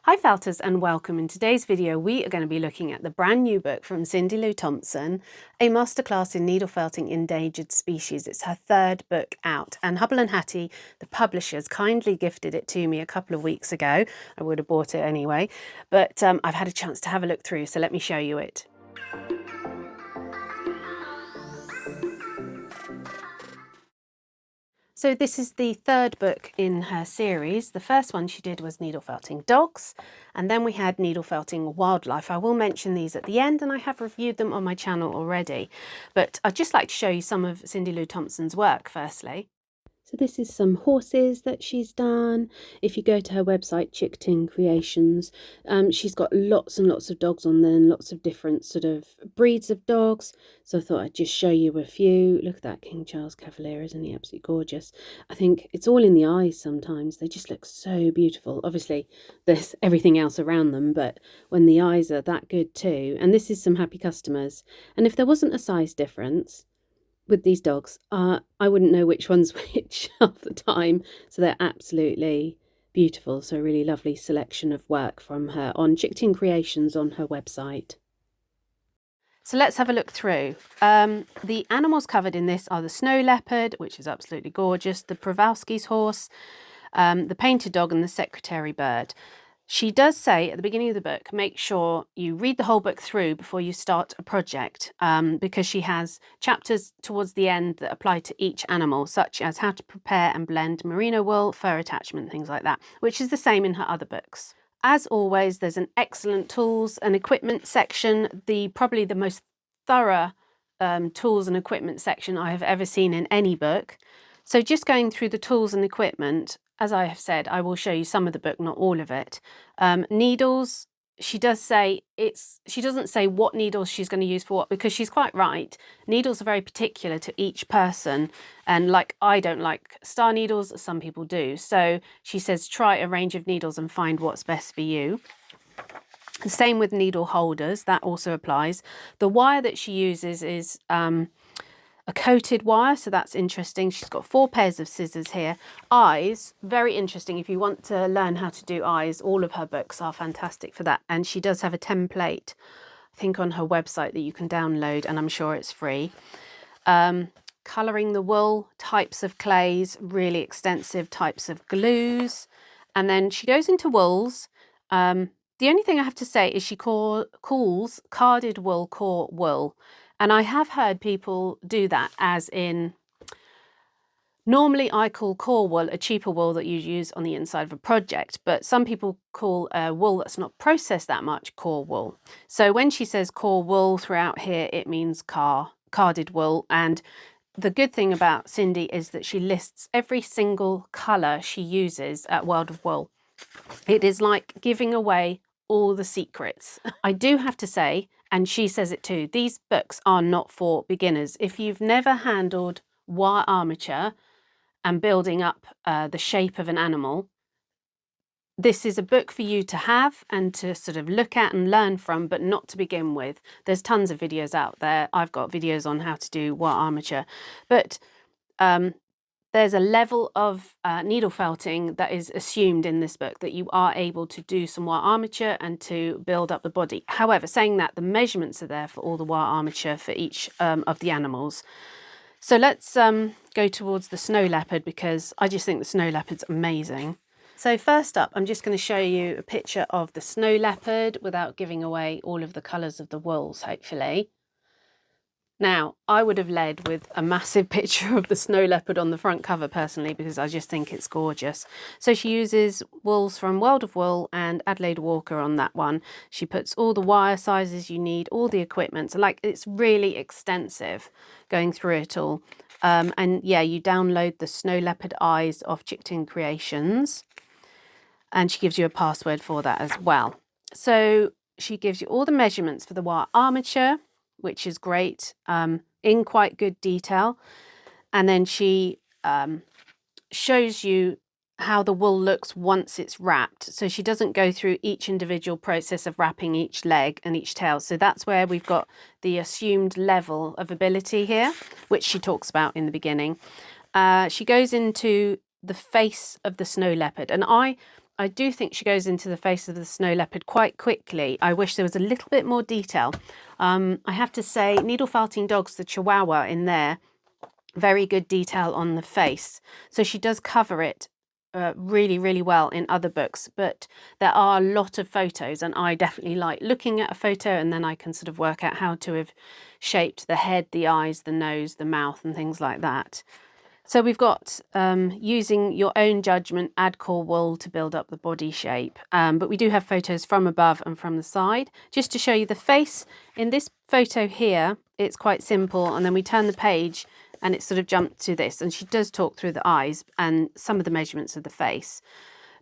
Hi felters and welcome. In today's video we are going to be looking at the brand new book from Cindy Lou-Thompson, a masterclass in needle felting endangered species. It's her third book out, and Hubble and Hattie, the publishers, kindly gifted it to me a couple of weeks ago. I would have bought it anyway, but I've had a chance to have a look through, so let me show you it. So this is the third book in her series. The first one she did was needle felting dogs, and then we had needle felting wildlife. I will mention these at the end, and I have reviewed them on my channel already. But I'd just like to show you some of Cindy Lou-Thompson's work firstly. So this is some horses that she's done. If you go to her website, Chickting Creations, she's got lots and lots of dogs on there and lots of different sort of breeds of dogs. So I thought I'd just show you a few. Look at that King Charles Cavalier, isn't he absolutely gorgeous? I think it's all in the eyes sometimes. They just look so beautiful. Obviously, there's everything else around them, but when the eyes are that good too. And this is some happy customers. And if there wasn't a size difference with these dogs, I wouldn't know which one's which half the time, so they're absolutely beautiful. So a really lovely selection of work from her on Chickting Creations on her website. So let's have a look through. The animals covered in this are the snow leopard, which is absolutely gorgeous, the Przewalski's horse, the painted dog, and the secretary bird. She does say at the beginning of the book, make sure you read the whole book through before you start a project, because she has chapters towards the end that apply to each animal, such as how to prepare and blend merino wool, fur attachment, things like that, which is the same in her other books. As always, there's an excellent tools and equipment section, probably the most thorough tools and equipment section I have ever seen in any book. So just going through the tools and equipment, as I have said, I will show you some of the book, not all of it. Needles, she does say she doesn't say what needles she's going to use for what, because she's quite right. Needles are very particular to each person, and like I don't like star needles, some people do. So she says try a range of needles and find what's best for you. The same with needle holders, that also applies. The wire that she uses is a coated wire, so that's interesting. She's got 4 pairs of scissors here. Eyes, very interesting. If you want to learn how to do eyes, all of her books are fantastic for that. And she does have a template, I think, on her website that you can download, and I'm sure it's free. Colouring the wool, types of clays, really extensive types of glues. And then she goes into wools. The only thing I have to say is she calls carded wool core wool. And I have heard people do that, as in, normally I call core wool a cheaper wool that you use on the inside of a project, but some people call wool that's not processed that much core wool. So when she says core wool throughout here, it means carded wool. And the good thing about Cindy is that she lists every single colour she uses at World of Wool. It is like giving away all the secrets. I do have to say, and she says it too, these books are not for beginners. If you've never handled wire armature and building up the shape of an animal, this is a book for you to have and to sort of look at and learn from, but not to begin with. There's tons of videos out there. I've got videos on how to do wire armature, but there's a level of needle felting that is assumed in this book, that you are able to do some wire armature and to build up the body. However, saying that, the measurements are there for all the wire armature for each of the animals. So let's go towards the snow leopard, because I just think the snow leopard's amazing. So first up, I'm just going to show you a picture of the snow leopard without giving away all of the colours of the wools, hopefully. Now, I would have led with a massive picture of the snow leopard on the front cover personally, because I just think it's gorgeous. So she uses wools from World of Wool and Adelaide Walker on that one. She puts all the wire sizes you need, all the equipment. So like, it's really extensive going through it all. And yeah, you download the snow leopard eyes of Chickting Creations, and she gives you a password for that as well. So she gives you all the measurements for the wire armature, which is great, in quite good detail. And then she shows you how the wool looks once it's wrapped. So she doesn't go through each individual process of wrapping each leg and each tail. So that's where we've got the assumed level of ability here, which she talks about in the beginning. She goes into the face of the snow leopard. And I I do think she goes into the face of the snow leopard quite quickly. I wish there was a little bit more detail. I have to say, needle felting dogs, the Chihuahua in there, very good detail on the face. So she does cover it really, really well in other books, but there are a lot of photos, and I definitely like looking at a photo and then I can sort of work out how to have shaped the head, the eyes, the nose, the mouth and things like that. So we've got using your own judgment, add core wool to build up the body shape. But we do have photos from above and from the side. Just to show you the face, in this photo here, it's quite simple. And then we turn the page and it's sort of jumped to this. And she does talk through the eyes and some of the measurements of the face.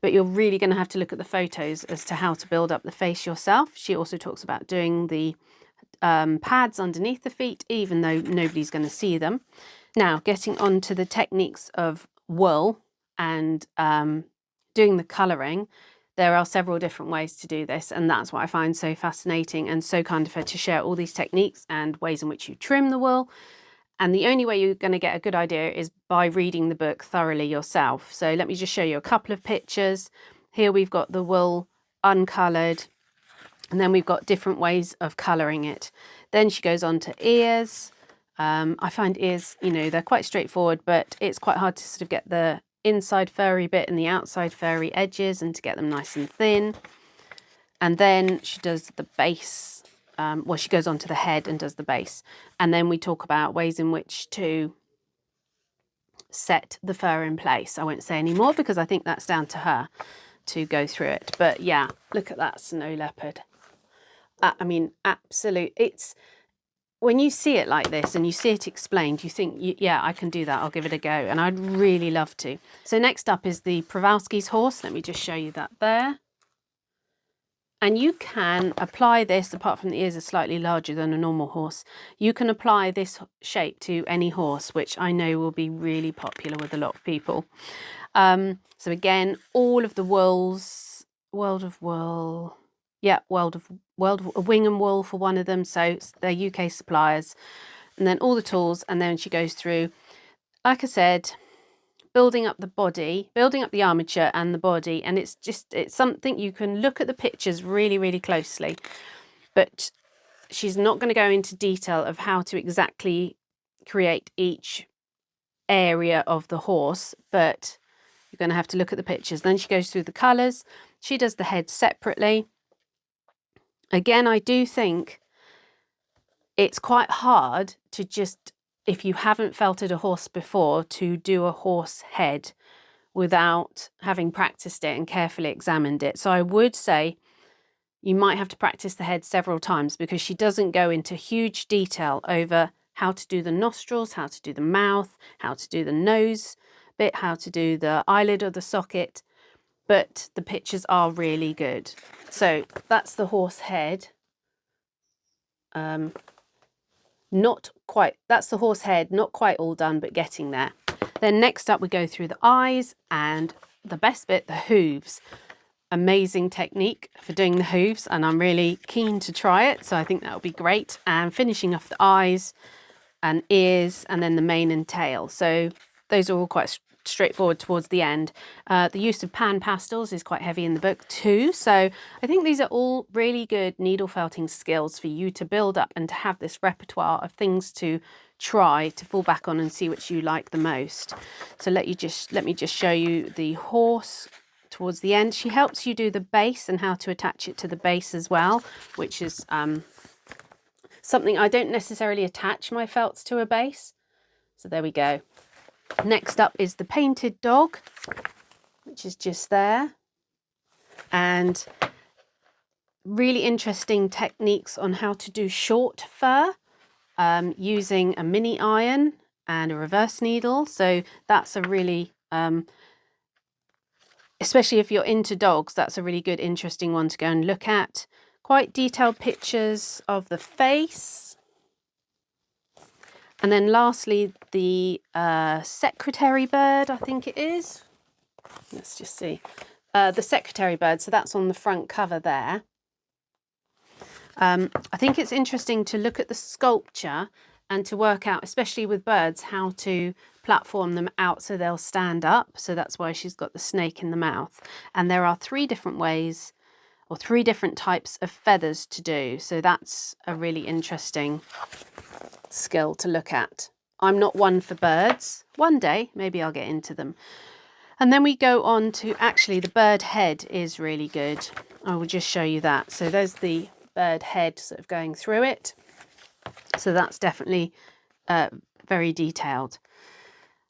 But you're really going to have to look at the photos as to how to build up the face yourself. She also talks about doing the pads underneath the feet, even though nobody's going to see them. Now, getting on to the techniques of wool and doing the colouring, there are several different ways to do this, and that's what I find so fascinating and so kind of her to share all these techniques and ways in which you trim the wool. And the only way you're going to get a good idea is by reading the book thoroughly yourself. So let me just show you a couple of pictures. Here we've got the wool uncoloured, and then we've got different ways of colouring it. Then she goes on to ears. I find ears, you know, they're quite straightforward, but it's quite hard to sort of get the inside furry bit and the outside furry edges and to get them nice and thin. And then she does the base. Well, she goes on to the head and does the base. And then we talk about ways in which to set the fur in place. I won't say any more because I think that's down to her to go through it. But yeah, look at that snow leopard. I mean, absolute. It's when you see it like this and you see it explained, you think, yeah, I can do that. I'll give it a go. And I'd really love to. So next up is the Przewalski's horse. Let me just show you that there. And you can apply this, apart from the ears are slightly larger than a normal horse, you can apply this shape to any horse, which I know will be really popular with a lot of people. So again, all of the wools, World of Wool, yeah, World of Wing and Wool for one of them. So they're UK suppliers. And then all the tools, and then she goes through, like I said, building up the body, building up the armature and the body. And it's something you can look at the pictures really, really closely. But she's not going to go into detail of how to exactly create each area of the horse, but you're going to have to look at the pictures. Then she goes through the colours. She does the head separately. Again, I do think it's quite hard to just, if you haven't felted a horse before, to do a horse head without having practiced it and carefully examined it. So I would say you might have to practice the head several times because she doesn't go into huge detail over how to do the nostrils, how to do the mouth, how to do the nose bit, how to do the eyelid or the socket, but the pictures are really good. So that's the horse head. That's the horse head, not quite all done, but getting there. Then next up we go through the eyes and the best bit, the hooves. Amazing technique for doing the hooves, and I'm really keen to try it, so I think that will be great. And finishing off the eyes and ears and then the mane and tail. So those are all quite straightforward towards the end. The use of pan pastels is quite heavy in the book too, so I think these are all really good needle felting skills for you to build up and to have this repertoire of things to try to fall back on and see which you like the most. So let me just show you the horse towards the end. She helps you do the base and how to attach it to the base as well, which is something I don't necessarily attach my felts to a base. So there we go. Next up is the painted dog, which is just there. And really interesting techniques on how to do short fur using a mini iron and a reverse needle. So that's a really, especially if you're into dogs, that's a really good, interesting one to go and look at. Quite detailed pictures of the face. And then lastly, the secretary bird, I think it is. Let's just see. The secretary bird, so that's on the front cover there. I think it's interesting to look at the sculpture and to work out, especially with birds, how to platform them out so they'll stand up. So that's why she's got the snake in the mouth. And there are 3 different ways or 3 different types of feathers to do. So that's a really interesting skill to look at. I'm not one for birds. One day, maybe I'll get into them. And then we go on to, actually, the bird head is really good. I will just show you that. So there's the bird head sort of going through it. So that's definitely very detailed.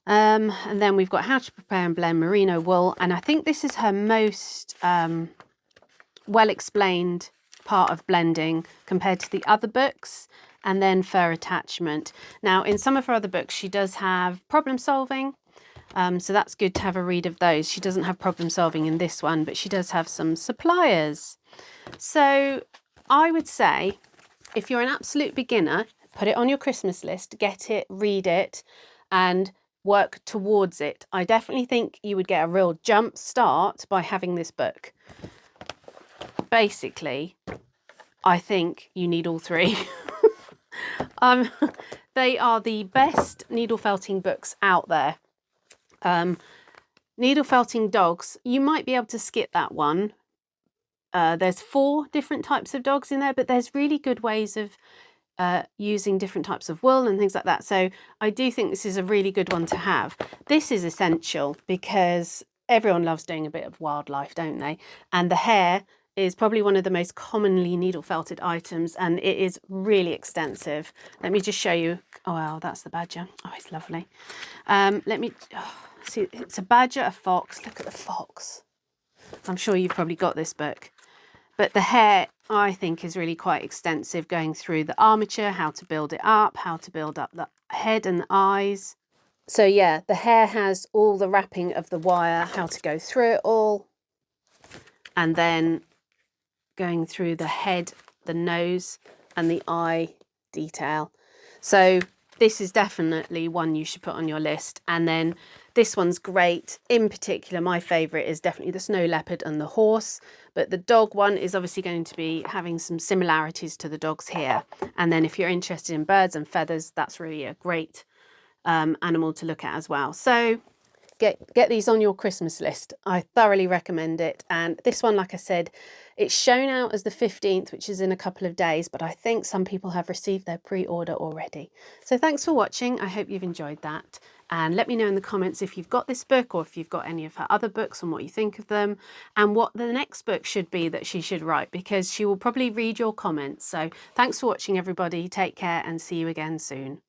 And then we've got how to prepare and blend merino wool. And I think this is her most well explained part of blending compared to the other books. And then fur attachment. Now, in some of her other books, she does have problem solving. So that's good to have a read of those. She doesn't have problem solving in this one, but she does have some suppliers. So I would say, if you're an absolute beginner, put it on your Christmas list, get it, read it, and work towards it. I definitely think you would get a real jump start by having this book. Basically, I think you need all 3. They are the best needle felting books out there. Needle felting dogs, you might be able to skip that one. There's 4 different types of dogs in there, but there's really good ways of using different types of wool and things like that. So I do think this is a really good one to have. This is essential because everyone loves doing a bit of wildlife, don't they? And the hair is probably one of the most commonly needle felted items, and it is really extensive. Let me just show you. Oh, wow, that's the badger. Oh, it's lovely. Let me see. It's a badger, a fox. Look at the fox. I'm sure you've probably got this book. But the hair, I think, is really quite extensive, going through the armature, how to build it up, how to build up the head and the eyes. So yeah, the hair has all the wrapping of the wire, how to go through it all. And then going through the head, the nose and the eye detail. So this is definitely one you should put on your list. And then this one's great. In particular, my favourite is definitely the snow leopard and the horse. But the dog one is obviously going to be having some similarities to the dogs here. And then if you're interested in birds and feathers, that's really a great animal to look at as well. So get these on your Christmas list. I thoroughly recommend it. And this one, like I said, it's shown out as the 15th, which is in a couple of days, but I think some people have received their pre-order already. So thanks for watching. I hope you've enjoyed that. And let me know in the comments if you've got this book or if you've got any of her other books and what you think of them and what the next book should be that she should write, because she will probably read your comments. So thanks for watching, everybody. Take care and see you again soon.